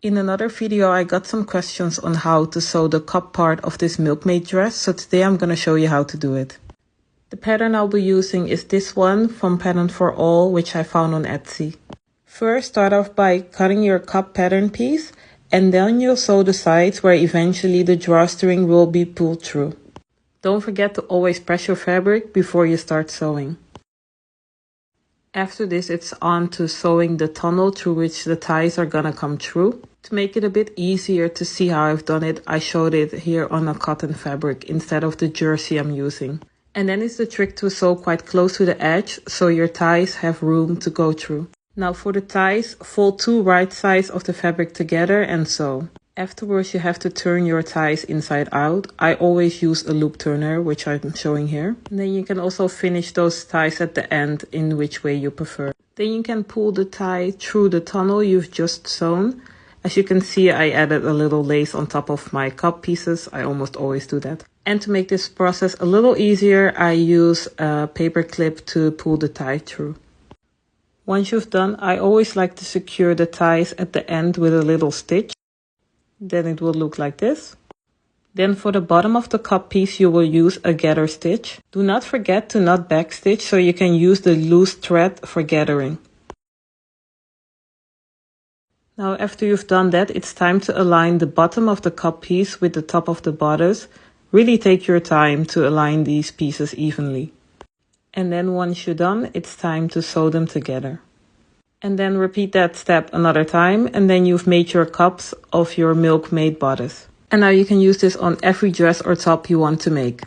In another video, I got some questions on how to sew the cup part of this milkmaid dress, so today I'm going to show you how to do it. The pattern I'll be using is this one from Pattern for All, which I found on Etsy. First, start off by cutting your cup pattern piece, and then you'll sew the sides where eventually the drawstring will be pulled through. Don't forget to always press your fabric before you start sewing. After this, it's on to sewing the tunnel through which the ties are gonna come through. To make it a bit easier to see how I've done it, I showed it here on a cotton fabric instead of the jersey I'm using. And then it's the trick to sew quite close to the edge so your ties have room to go through. Now for the ties, fold two right sides of the fabric together and sew. Afterwards, you have to turn your ties inside out. I always use a loop turner, which I'm showing here. And then you can also finish those ties at the end in which way you prefer. Then you can pull the tie through the tunnel you've just sewn. As you can see, I added a little lace on top of my cup pieces. I almost always do that. And to make this process a little easier, I use a paper clip to pull the tie through. Once you've done, I always like to secure the ties at the end with a little stitch. Then it will look like this. Then for the bottom of the cup piece, you will use a gather stitch. Do not forget to not backstitch so you can use the loose thread for gathering. Now after you've done that, it's time to align the bottom of the cup piece with the top of the bodice. Really take your time to align these pieces evenly. And then once you're done, it's time to sew them together. And then repeat that step another time, and then you've made your cups of your milkmaid bodice. And now you can use this on every dress or top you want to make.